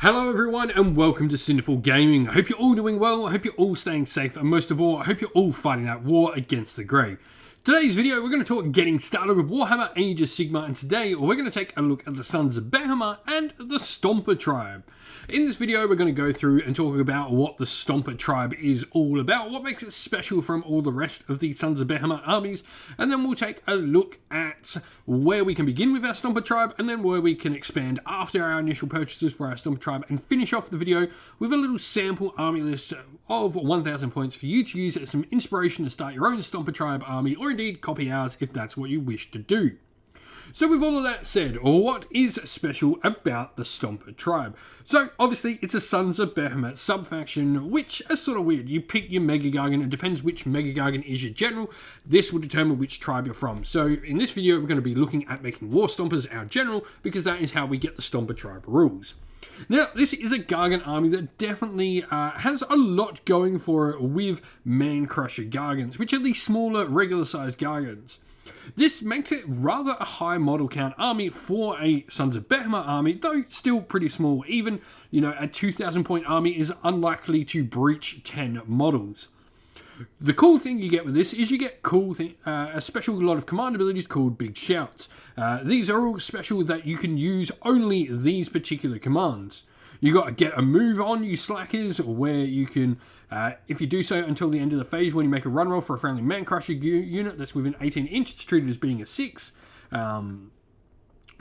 Hello everyone and welcome to Sinful Gaming. I hope you're all doing well, I hope you're all staying safe, and most of all, I hope you're all fighting that war against the grey. Today's video, we're going to talk getting started with Warhammer Age of Sigmar, and today we're going to take a look at the Sons of Behemat and the Stomper tribe. In this video, we're going to go through and talk about what the Stomper tribe is all about, what makes it special from all the rest of the Sons of Behemat armies, and then we'll take a look at where we can begin with our Stomper tribe, and then where we can expand after our initial purchases for our Stomper tribe, and finish off the video with a little sample army list of 1,000 points for you to use as some inspiration to start your own Stomper tribe army, or indeed copy ours if that's what you wish to do. So with all of that said, what is special about the Stomper tribe? So obviously it's a Sons of Behemat sub-faction, which is sort of weird. You pick your Mega Gargan, it depends which Mega Gargan is your general. This will determine which tribe you're from. So in this video we're going to be looking at making War Stompers our general, because that is how we get the Stomper tribe rules. Now, this is a Gargan army that definitely has a lot going for it with Mancrusher Gargans, which are the smaller, regular-sized Gargans. This makes it rather a high model count army for a Sons of Behemat army, though still pretty small. Even, a 2,000 point army is unlikely to breach 10 models. The cool thing you get with this is you get a special lot of command abilities called Big Shouts. These are all special that you can use only these particular commands. You got to get a move on, you slackers, where you can, if you do so until the end of the phase, when you make a run roll for a friendly Mancrusher unit that's within 18 inches, it's treated as being a 6.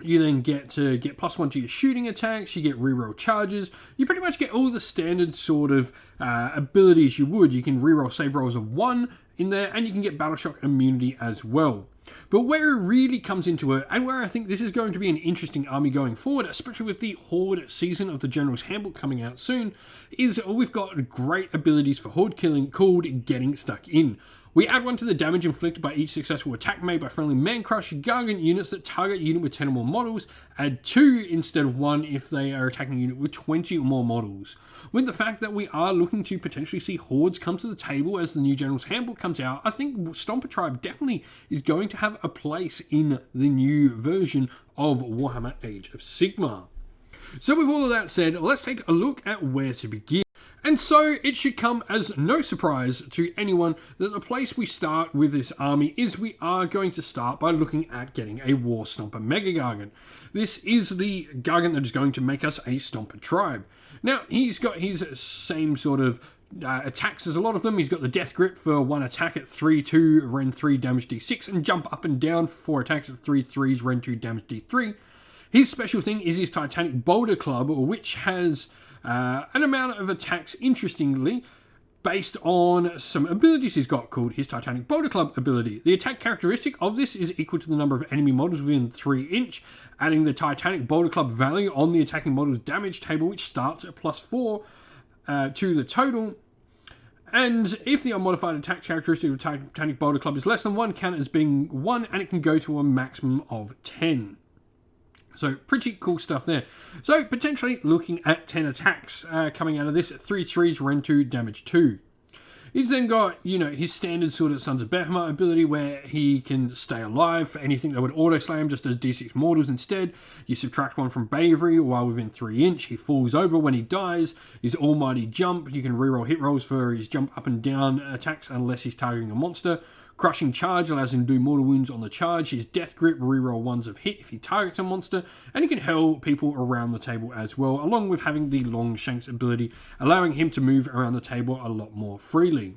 You then get to get +1 to your shooting attacks, you get reroll charges, you pretty much get all the standard sort of abilities you would. You can reroll save rolls of 1 in there, and you can get Battle Shock immunity as well. But where it really comes into it, and where I think this is going to be an interesting army going forward, especially with the Horde season of the General's Handbook coming out soon, is we've got great abilities for Horde killing called Getting Stuck In. We add 1 to the damage inflicted by each successful attack made by friendly Mancrusher Gargan units that target a unit with 10 or more models, add 2 instead of 1 if they are attacking a unit with 20 or more models. With the fact that we are looking to potentially see Hordes come to the table as the new General's Handbook comes out, I think Stomper Tribe definitely is going to have a place in the new version of Warhammer Age of Sigmar. So with all of that said, let's take a look at where to begin. And so it should come as no surprise to anyone that the place we start with this army is we are going to start by looking at getting a War Stomper Mega Gargan. This is the Gargan that is going to make us a Stomper tribe. Now, he's got his same sort of attacks as a lot of them. He's got the Death Grip for 1 attack at 3/2, Ren 3 damage D6, and jump up and down for 4 attacks at 3/3, Ren 2 damage D3. His special thing is his Titanic Boulder Club, which has an amount of attacks, interestingly, based on some abilities he's got called his Titanic Boulder Club ability. The attack characteristic of this is equal to the number of enemy models within 3 inch, adding the Titanic Boulder Club value on the attacking model's damage table, which starts at +4 to the total. And if the unmodified attack characteristic of Titanic Boulder Club is less than 1, count it as being 1, and it can go to a maximum of 10. So pretty cool stuff there. So potentially looking at 10 attacks coming out of this at 3/3, Ren 2 damage 2. He's then got, his standard sort of Sons of Behemat ability where he can stay alive for anything that would auto-slam, just as D6 mortals instead. You subtract 1 from bravery while within 3 inch. He falls over when he dies. His almighty jump, you can reroll hit rolls for his jump up and down attacks unless he's targeting a monster. Crushing Charge allows him to do mortal wounds on the charge. His Death Grip, reroll 1s of hit if he targets a monster, and he can hurl people around the table as well, along with having the Long Shanks ability, allowing him to move around the table a lot more freely.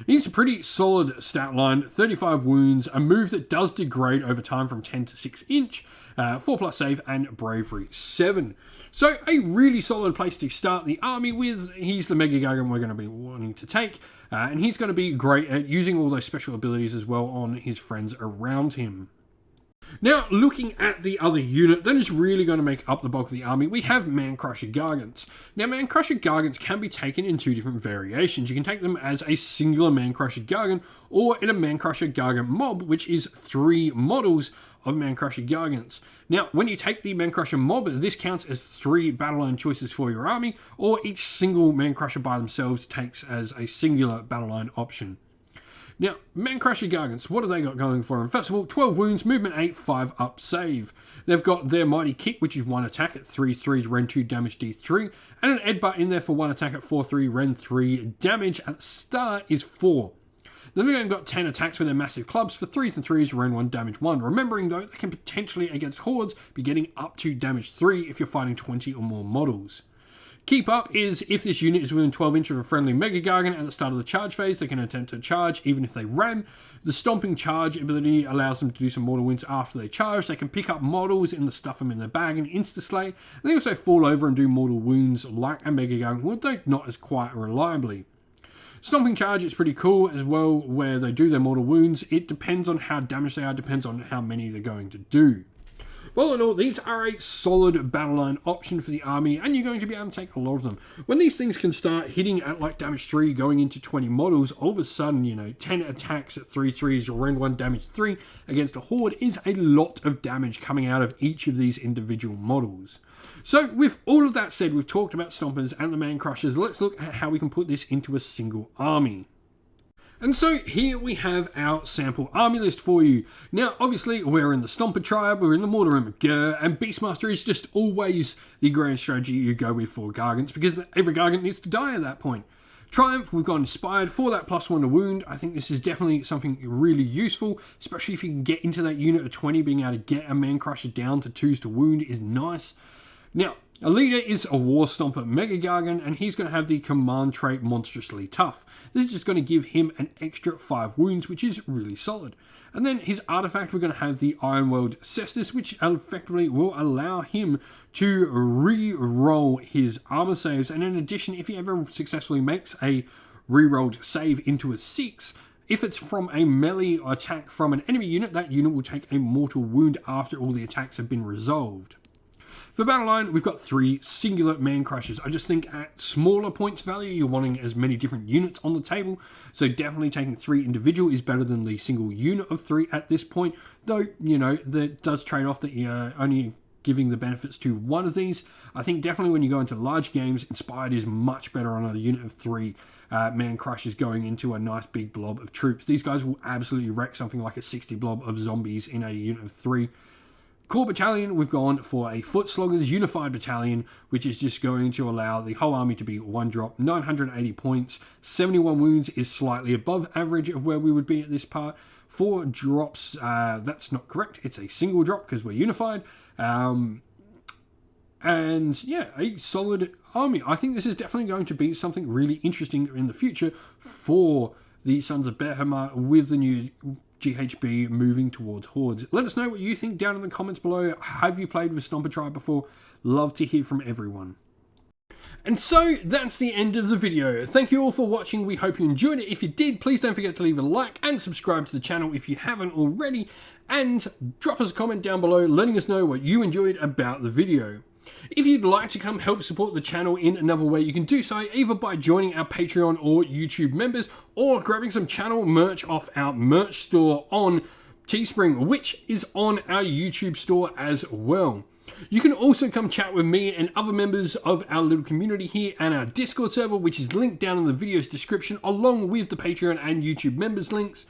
He's a pretty solid stat line, 35 wounds, a move that does degrade over time from 10 to 6 inch, 4+ save, and bravery 7. So a really solid place to start the army with. He's the Mega Gargan we're going to be wanting to take, and he's going to be great at using all those special abilities as well on his friends around him. Now, looking at the other unit that is really going to make up the bulk of the army, we have Mancrusher Gargans. Now, Mancrusher Gargans can be taken in 2 different variations. You can take them as a singular Mancrusher Gargan, or in a Mancrusher Gargan mob, which is 3 models of Mancrusher Gargans. Now, when you take the Mancrusher mob, this counts as 3 battle line choices for your army, or each single Mancrusher by themselves takes as a singular battle line option. Now, Mancrusher Gargans, what have they got going for them? First of all, 12 wounds, movement 8, 5 up save. They've got their Mighty Kick, which is 1 attack at 3/3, Ren 2 damage D3, and an Headbutt in there for 1 attack at 4/3, Ren 3 damage at the start is 4. Then we've got 10 attacks with their massive clubs for 3s and 3s, Ren 1 damage 1. Remembering though, they can potentially against hordes be getting up to damage 3 if you're fighting 20 or more models. Keep up is if this unit is within 12 inches of a friendly Mega Gargan at the start of the charge phase, they can attempt to charge even if they ran. The Stomping Charge ability allows them to do some mortal wounds after they charge. They can pick up models and stuff them in their bag and insta-slay. And they also fall over and do mortal wounds like a Mega Gargan, although not as quite reliably. Stomping Charge is pretty cool as well, where they do their mortal wounds. It depends on how damaged they are, depends on how many they're going to do. Well in all, these are a solid battle line option for the army, and you're going to be able to take a lot of them. When these things can start hitting at like damage 3, going into 20 models, all of a sudden, 10 attacks at 3/3s or Ren 1 damage 3 against a horde is a lot of damage coming out of each of these individual models. So with all of that said, we've talked about Stompers and the Mancrushers. Let's look at how we can put this into a single army. And so here we have our sample army list for you. Now, obviously, we're in the Stomper tribe, we're in the Mortar and Grr, and Beastmaster is just always the grand strategy you go with for Gargants, because every Gargant needs to die at that point. Triumph, we've got Inspired for that +1 to wound. I think this is definitely something really useful, especially if you can get into that unit of 20, being able to get a Mancrusher down to 2s to wound is nice. Now, a leader is a War Stomper Mega Gargan, and he's going to have the command trait Monstrously Tough. This is just going to give him an extra 5 wounds, which is really solid. And then his artifact, we're going to have the Ironworld Cestus, which effectively will allow him to re-roll his armor saves. And in addition, if he ever successfully makes a re-rolled save into a 6, if it's from a melee attack from an enemy unit, that unit will take a mortal wound after all the attacks have been resolved. For battle line, we've got 3 singular Mancrushers. I just think at smaller points value, you're wanting as many different units on the table. So definitely taking 3 individual is better than the single unit of 3 at this point. Though, that does trade off that you're only giving the benefits to one of these. I think definitely when you go into large games, Inspired is much better on a unit of 3 Mancrushers going into a nice big blob of troops. These guys will absolutely wreck something like a 60 blob of zombies in a unit of 3. Core Battalion, we've gone for a Foot Sloggers Unified Battalion, which is just going to allow the whole army to be 1 drop, 980 points, 71 wounds is slightly above average of where we would be at this part. 4 drops, that's not correct, it's a single drop because we're unified. And yeah, a solid army. I think this is definitely going to be something really interesting in the future for the Sons of Behemat with the new GHB moving towards hordes. Let us know what you think down in the comments below. Have you played with Stomper Tribe before? Love to hear from everyone. And so that's the end of the video. Thank you all for watching. We hope you enjoyed it. If you did, please don't forget to leave a like and subscribe to the channel if you haven't already, and drop us a comment down below letting us know what you enjoyed about the video. If you'd like to come help support the channel in another way, you can do so either by joining our Patreon or YouTube members, or grabbing some channel merch off our merch store on Teespring, which is on our YouTube store as well. You can also come chat with me and other members of our little community here and our Discord server, which is linked down in the video's description, along with the Patreon and YouTube members links.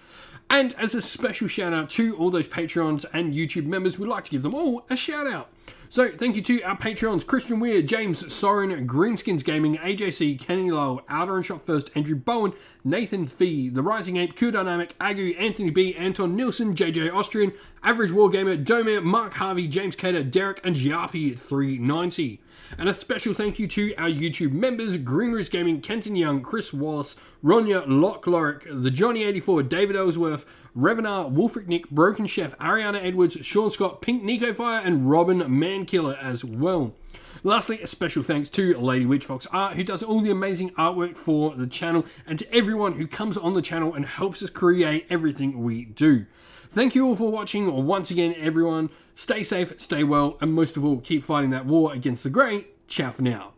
And as a special shout out to all those Patreons and YouTube members, we'd like to give them all a shout out. So thank you to our Patreons: Christian Weir, James Soren, Greenskins Gaming, AJC, Kenny Lowell, Outer and Shot First, Andrew Bowen, Nathan Fee, The Rising Ape, Q Dynamic, Agu, Anthony B, Anton Nilsson, JJ Austrian, Average Wargamer, Domir, Mark Harvey, James Cater, Derek, and Giapi 390. And a special thank you to our YouTube members: Green Roost Gaming, Kenton Young, Chris Wallace, Ronya, Locke Lorick, The Johnny84, David Ellsworth, Revenar, Wolfric Nick, Broken Chef, Ariana Edwards, Sean Scott, Pink Nico Fire, and Robin Mankiller as well. Lastly, a special thanks to Lady Witchfox Art, who does all the amazing artwork for the channel, and to everyone who comes on the channel and helps us create everything we do. Thank you all for watching once again, everyone. Stay safe, stay well, and most of all, keep fighting that war against the great. Ciao for now.